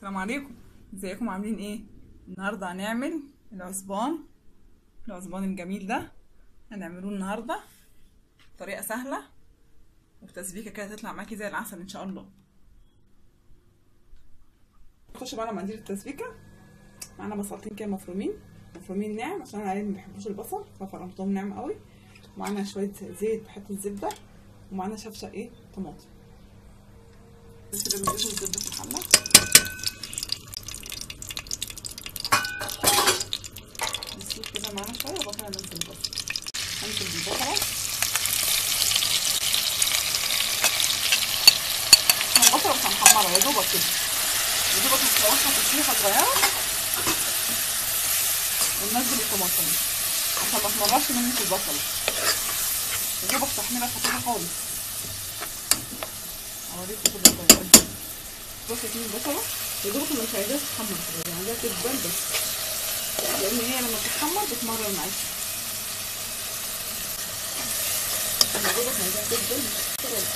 السلام عليكم. ازيكم عاملين ايه؟ النهارده هنعمل العصبان الجميل ده. هنعملوه النهارده بطريقه سهله وبتسبيكه كده تطلع معاكي زي العسل ان شاء الله. نخش بقى على مقادير التسبيكه. معانا بصلتين كده مفرومين ناعم عشان انا ما بحبوش البصل ففرمتهم ناعم قوي. ومعانا شويه زيت بحته زبده، ومعانا شفشه طماطم. بس كده بنضيف الزبده في الحله. نسيب كده معانا شويه وبعد كده ننزل بالبصل. هنزل بالبصله. البصله مش هنحمرها يا دوبك كده، يا دوبك نشوحها تشويحه صغيره وننزل الطماطم عشان ما تمررش مني في البصله. يا دوبك تحميره خفيفه خالص. اوريكم كده الطريقه دي. بصوا كده البصله يا دوبك مش عايزاها تتحمر كده، عايزاها تدبل بس، لان هي لما تتحمر بتمرر معاكي. يا دوبك عايزاها تدبل خلاص.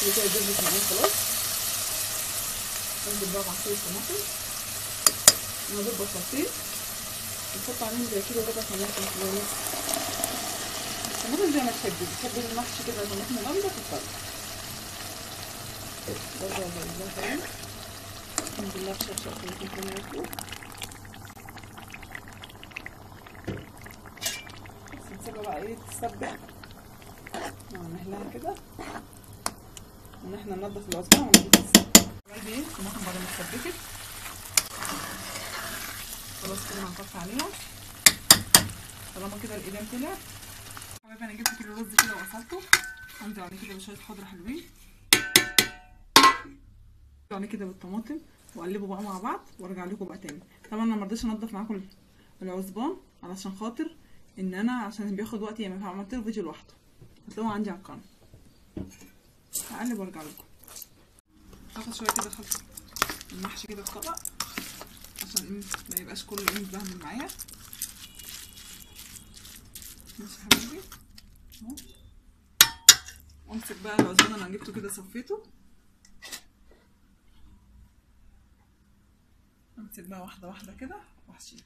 كده دبلت معايا خلاص. ننزل بقى بعصير الطماطم. نضرب بصلتين نحط عليهم زي كده ربع طماطم كده. الطماطم زي ما بتحبي المحشي كده طماطم غامقه تتفرج. برضه هنزلها تاني. ننزل لها بشطشط طماطم تاني فوق. بس نسيبها بقى تتسبك مع مهلها كده، وان احنا ننضف العصبان ونضيف الزيت. الطماطم بعد ما اتسبكت خلاص كده هنحط عليها. طالما كده الايدام طلعت حبايبي، انا جبت كيلو رز كده وغسلته. هنزل عليه كده بشويه خضره حلوين، عليه كده بالطماطم واقلبه بقى مع بعض وارجع لكم بقى تاني. طبعا انا مرضيتش انضف معاكم العصبان علشان خاطر ان انا عشان بياخد وقت، يعني عملت له فيديو لوحده هتلاقوه عندي على القناه. هقلب وارجع لكم. هاخد شويه كده خلطه المحشي كده في طبق عشان ما يبقاش كله متبهدل معايا. ماشي يا حبايبي اهو. وامسك بقى العصبان انا جبته كده صفيته. امسك بقى واحده واحده كده واحشيه.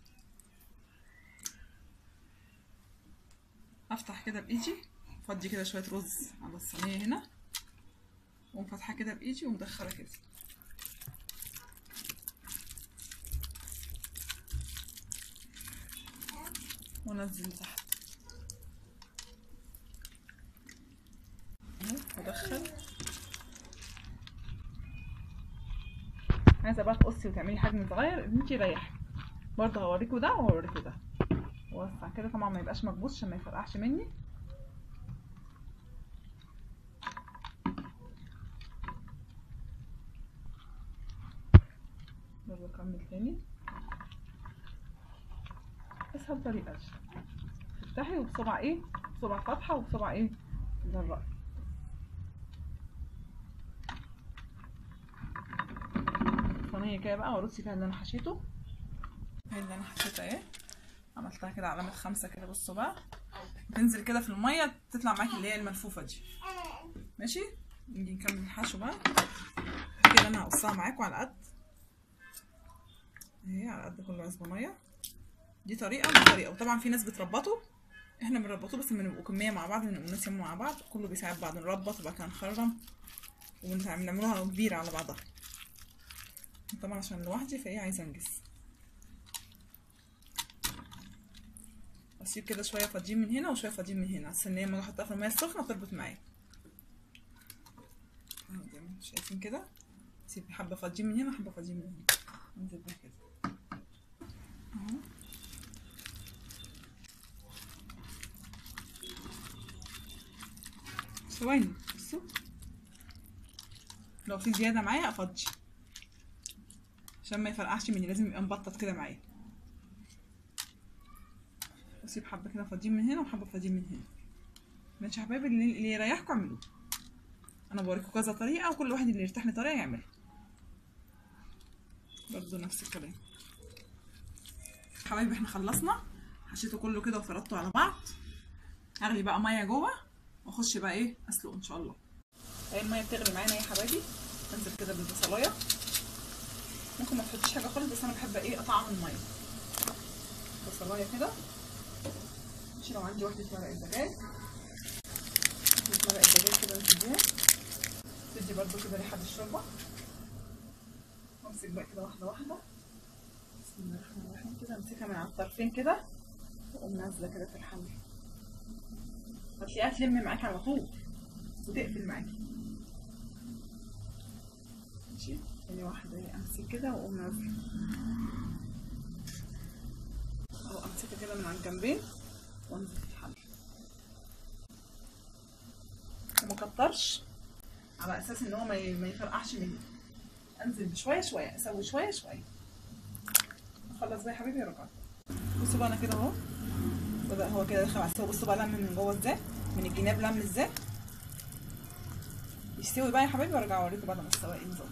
افتح كده بايدي، افضي كده شويه رز على الصينيه هنا، واقوم فاتحه كده بايدي ومدخله كده وانزل تحت اهو وادخل. عايزه بقى تقصي وتعملي حجم صغير انتي ريحي. برضه هوريكوا ده وهوريكوا ده. ووسع كده طبعا ما يبقاش مكبوس عشان ما يفرقعش مني. برضه اكمل تاني اسهل طريقه. تفتحي وبصبع بصبع فاتحه وبصبع زرقاء. صينيه كده بقى وارصي فيها اللي انا حشيته. هي اللي انا حشيتها عملتها كده علامه 5 كده. بصوا بقى تنزل كده في الميه تطلع معاكي اللي هي الملفوفه دي. ماشي نيجي نكمل الحشو بقى كده. انا هقصها معاكم على قد على قد كل عصبانيه. دي طريقه ودي طريقه. وطبعا في ناس بتربطه، احنا بنربطه بس بنبقوا كميه مع بعض، بنبقوا ناس مع بعض كله بيساعد بعض. نربط وبعد كده نخرم ونعملوها كبيره على بعضها. طبعا عشان لوحدي فايه عايزه انجز. اسيب كده شويه فاضيين من هنا وشويه فاضيين من هنا عشان هي لما احطها في الميه السخنه تربط معايا. زي ما انتم شايفين كده. اسيب حبه فاضيين من هنا وحبه فاضيين من هنا. انزل بيها كده اهو. ثواني بصوا، لو في زياده معايا افضي عشان ما يفرقعش مني. لازم يبقى مبطط كده معايا. اسيب حبه كده فاضيين من هنا وحبه فاضيين من هنا. ماشي يا حبايبي، اللي يريحكم اعملوه. انا بوريكم كذا طريقه وكل واحد اللي يرتاح لطريقه يعملها. برضو نفس الكلام. حبايبي احنا خلصنا، حشيته كله كده وفردته على بعض. هغلي بقى ميه جوه واخش بقى اسلقه ان شاء الله. اهي الميه بتغلي معانا يا حبايبي. انزل كده بالبصلايه ما تحطيش حاجه خالص، بس انا بحب ايه اطعم الميه. بصلايه كده، ماشي. لو عندي واحده مرقه دجاج، مرقه دجاج كده نسيبيها تدي برضو كده ريحه للشوربه. امسك بقى كده واحده واحده، بسم الله الرحمن الرحيم، كده امسكها من على الطرفين كده واقوم نازله كده في الحله. هتلاقيها تلم معاكي على طول وتقفل معاكي، ماشي. تاني واحده امسك كده واقوم نازله او امسكها كده من على الجنبين وانزل في الحله، وما كترش على اساس ان هو ما يفرقعش مني. انزل بشويه شويه، اسوي شويه شويه. اخلص بقى يا حبيبي ارجع. بصوا بقى انا كده اهو بدأ هو كده داخل على السوا. بصوا بقى لم من جوه ازاي، من الجناب لم ازاي. يستوي بقى يا حبايبي وارجع اوريكم بعد ما استوى ايه نظام.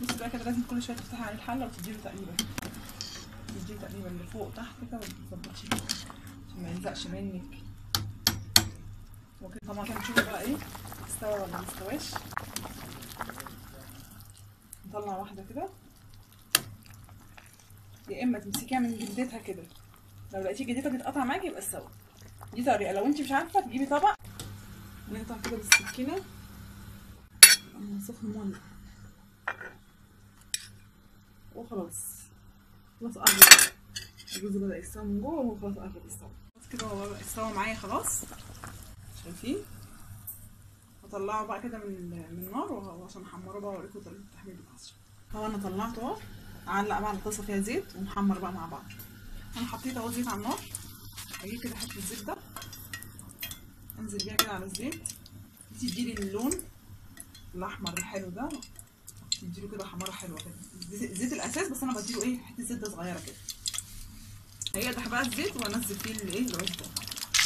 بصوا بقى كده لازم كل شويه تفتحي عليه الحله وتديله تقليبه، تديله تقليبه اللي فوق وتحت كده وتظبطيه عشان ما يلزقش منك. وكده طبعا كده نشوف بقى ايه استوى ولا ما استواش. نطلع واحده كده، يا اما تمسكيها من جلدتها كده، لو لقيتي جلدتها بتتقطع معاكي يبقى استوى. دي طريقه. لو انت مش عارفه تجيبي طبق نقطع كده بالسكينه. سخن مولع وخلاص. خلاص قرب، الرز بدأ يستوي من جوه وهو خلاص قرب يستوي. خلاص كده هو بدأ يستوي معايا خلاص، شايفين. هطلعه بقى كده من النار وعشان احمره بقى واوريكم طريقه التحمير بتاعته. هو انا طلعته اهو، اعلق بقى على طاسه فيها زيت ونحمر بقى مع بعض. انا حطيت اهو زيت على النار، هجيب كده حته زبده انزل بيها كده على الزيت، تديلي اللون الاحمر الحلو ده، تديله كده حماره حلوه كده. زيت الاساس، بس انا بديله ايه حته زبده صغيره كده. هيقدح بقى الزيت وانزل فيه الايه العصبان.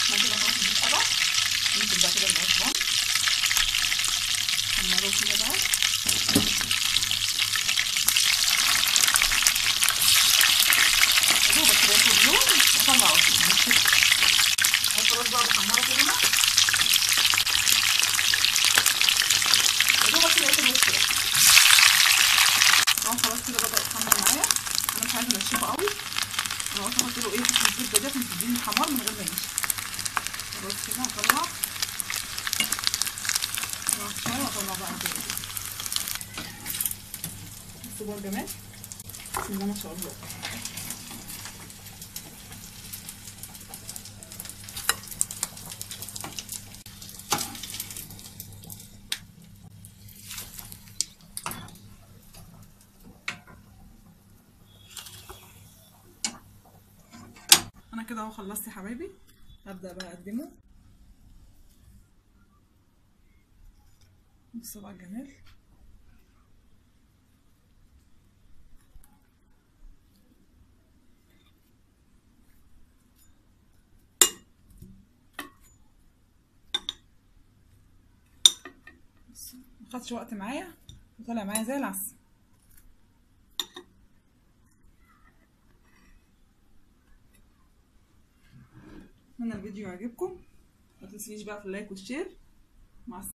انا كده خلاص الزيت طبعا، ننزل بقى كده بالعصبان حمروه كده بقى. دوبك كده ياخد لون واطلعه كده. خلاص بقى بحمره كده انا، دوبك كده ياخد وش كده. خلاص كده بدأ يتحمر معايا. انا مش عايزه انشفه قوي، انا اصلا قلت له ايه في الزبده دي عشان تديني الحمار من غير ما ينشف. خلاص كده هطلع شويه واطلع بقى كده. بصوا بقى الجمال، بسم الله ما شاء الله. انا كده اهو خلصت يا حبايبي، هبدأ بقى اقدمه. بصوا بقى الجمال. مخدش وقت معايا وطلع معايا زي العسل. اتمنى الفيديو يعجبكم، ما تنسيش بقى في اللايك والشير. مع السلامة.